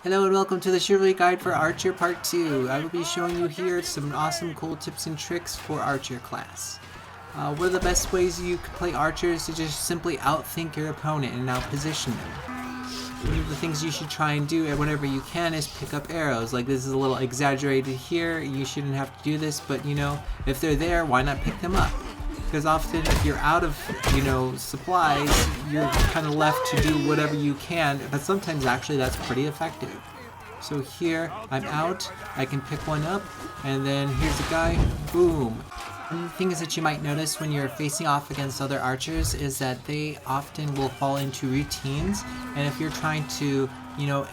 Hello and welcome to the Chivalry Guide for Archer Part 2. I will be showing you here some awesome cool tips and tricks for Archer class. One of the best ways you can play Archer is to just simply outthink your opponent and outposition them. One of the things you should try and do whenever you can is pick up arrows. Like, this is a little exaggerated here, you shouldn't have to do this, but you know, if they're there, why not pick them up? Because often if you're out of, supplies, you're kind of left to do whatever you can, but sometimes actually that's pretty effective. So here, I'm out, I can pick one up, and then here's a guy, boom. One of the things that you might notice when you're facing off against other archers is that they often will fall into routines, and if you're trying to,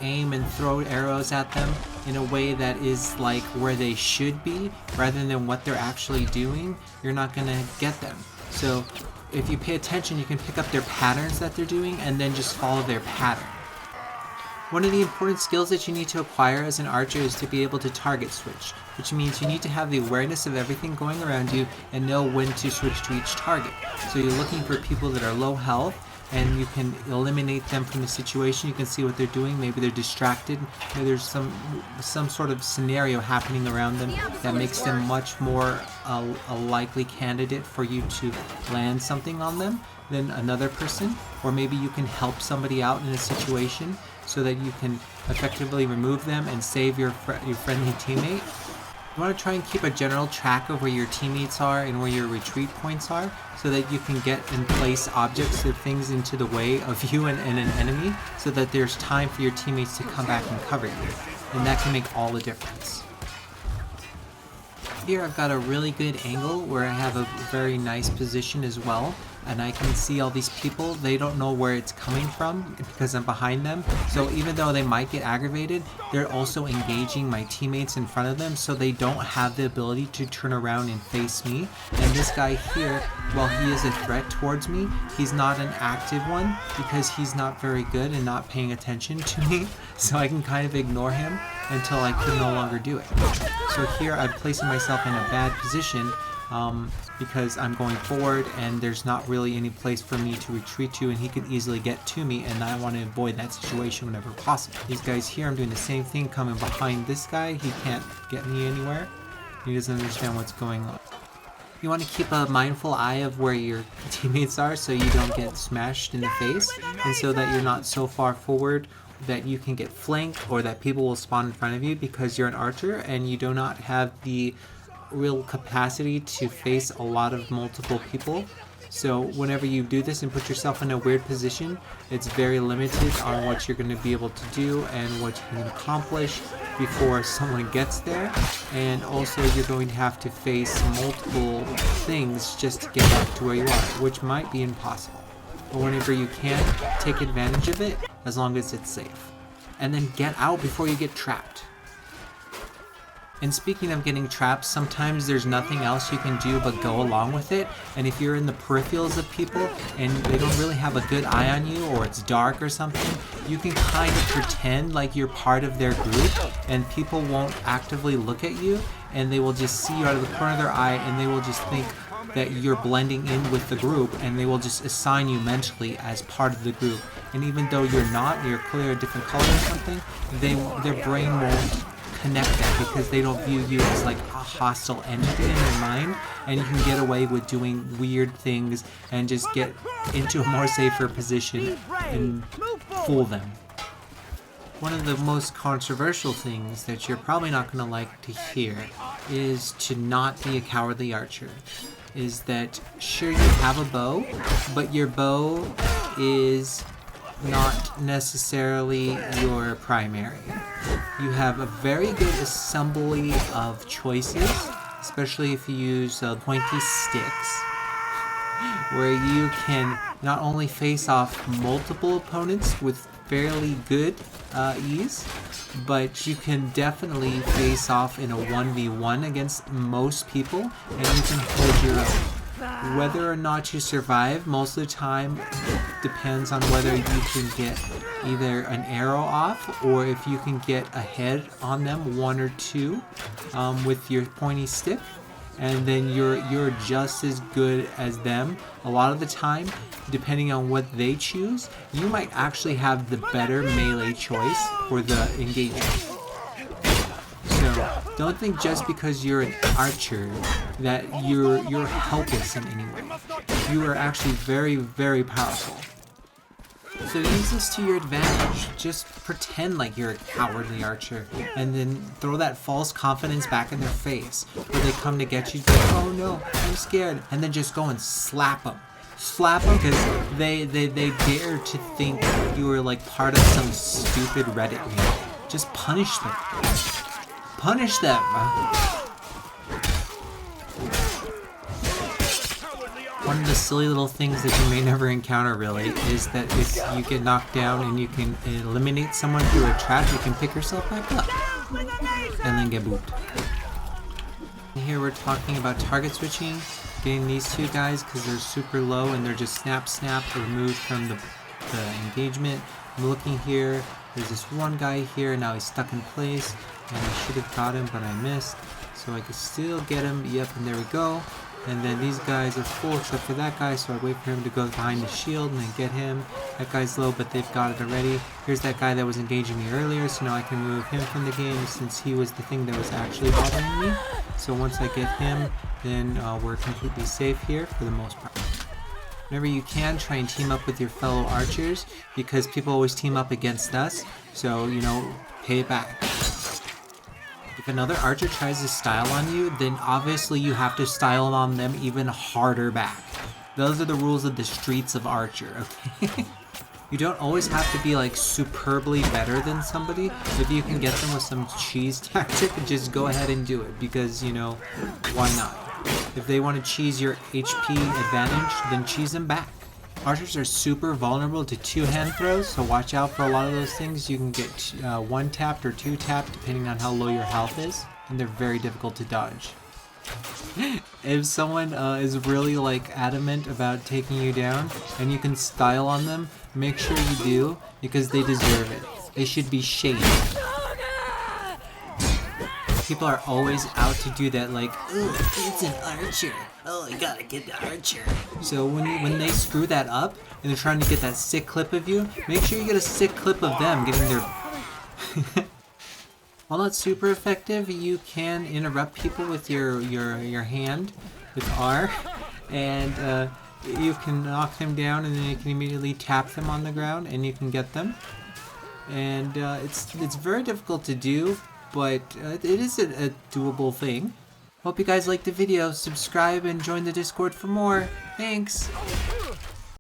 aim and throw arrows at them in a way that is like where they should be, rather than what they're actually doing, you're not going to get them. So if you pay attention, you can pick up their patterns that they're doing and then just follow their pattern. One of the important skills that you need to acquire as an archer is to be able to target switch, which means you need to have the awareness of everything going around you and know when to switch to each target. So you're looking for people that are low health, and you can eliminate them from the situation. You can see what they're doing. Maybe they're distracted. Maybe there's some sort of scenario happening around them that makes them much more a likely candidate for you to land something on them than another person. Or maybe you can help somebody out in a situation so that you can effectively remove them and save your friendly teammate. You want to try and keep a general track of where your teammates are and where your retreat points are, so that you can get and place objects or things into the way of you and an enemy, so that there's time for your teammates to come back and cover you. And that can make all the difference. Here I've got a really good angle where I have a very nice position as well, and I can see all these people. They don't know where it's coming from because I'm behind them, so even though they might get aggravated, they're also engaging my teammates in front of them, so they don't have the ability to turn around and face me. And this guy here, while he is a threat towards me, he's not an active one because he's not very good and not paying attention to me, so I can kind of ignore him until I can no longer do it. So here I'm placing myself in a bad position because I'm going forward and there's not really any place for me to retreat to, and he could easily get to me, and I want to avoid that situation whenever possible. These guys here, I'm doing the same thing, coming behind this guy. He can't get me anywhere. He doesn't understand what's going on. You want to keep a mindful eye of where your teammates are so you don't get smashed in the face, and so that you're not so far forward that you can get flanked or that people will spawn in front of you, because you're an archer and you do not have the real capacity to face a lot of multiple people. So whenever you do this and put yourself in a weird position, it's very limited on what you're going to be able to do and what you can accomplish before someone gets there. And also you're going to have to face multiple things just to get back to where you are, which might be impossible. But whenever you can, take advantage of it as long as it's safe. And then get out before you get trapped. And speaking of getting trapped, sometimes there's nothing else you can do but go along with it. And if you're in the peripherals of people and they don't really have a good eye on you, or it's dark or something, you can kind of pretend like you're part of their group, and people won't actively look at you, and they will just see you out of the corner of their eye, and they will just think that you're blending in with the group, and they will just assign you mentally as part of the group. And even though you're not, you're clearly a different color or something, their brain won't connect that, because they don't view you as like a hostile entity in their mind, and you can get away with doing weird things and just get into a more safer position and fool them. One of the most controversial things that you're probably not going to like to hear is to not be a cowardly archer. Is that, sure, you have a bow, but your bow is not necessarily your primary. You have a very good assembly of choices, especially if you use pointy sticks, where you can not only face off multiple opponents with fairly good ease, but you can definitely face off in a 1v1 against most people, and you can hold your own. Whether or not you survive most of the time depends on whether you can get either an arrow off, or if you can get a head on them, one or two, with your pointy stick. and then you're just as good as them. A lot of the time, depending on what they choose, you might actually have the better melee choice for the engagement. So don't think just because you're an archer that you're helpless in any way. You are actually very, very powerful. So use this to your advantage. Just pretend like you're a cowardly archer, and then throw that false confidence back in their face. Where they come to get you, like, oh no, I'm scared, and then just go and slap them. Slap them because they dare to think you were like part of some stupid Reddit meme. Just punish them. Punish them. One of the silly little things that you may never encounter really is that if you get knocked down and you can eliminate someone through a trap, you can pick yourself back up and then get booped. Here we're talking about target switching, getting these two guys because they're super low and they're just snap removed from the engagement. I'm looking here, there's this one guy here, now he's stuck in place and I should have got him but I missed, so I could still get him. Yep, and there we go. And then these guys are full except for that guy, so I wait for him to go behind the shield and then get him. That guy's low, but they've got it already. Here's that guy that was engaging me earlier, so now I can remove him from the game since he was the thing that was actually bothering me. So once I get him, then we're completely safe here for the most part. Whenever you can, try and team up with your fellow archers because people always team up against us, so, you know, pay it back. If another archer tries to style on you, then obviously you have to style on them even harder back. Those are the rules of the streets of Archer, okay? You don't always have to be like superbly better than somebody. If you can get them with some cheese tactic, just go ahead and do it because, you know, why not? If they want to cheese your HP advantage, then cheese them back. Archers are super vulnerable to two-hand throws, so watch out for a lot of those things. You can get one-tapped or two-tapped depending on how low your health is, and they're very difficult to dodge. If someone is really like adamant about taking you down and you can style on them, make sure you do because they deserve it. They should be shamed. People are always out to do that, like, ooh, it's an archer. Oh, I gotta get the archer. So when they screw that up and they're trying to get that sick clip of you, make sure you get a sick clip of them getting their... While not super effective, you can interrupt people with your hand, with R, and you can knock them down and then you can immediately tap them on the ground and you can get them. And it's very difficult to do, but it is a doable thing. Hope you guys liked the video. Subscribe and join the Discord for more. Thanks!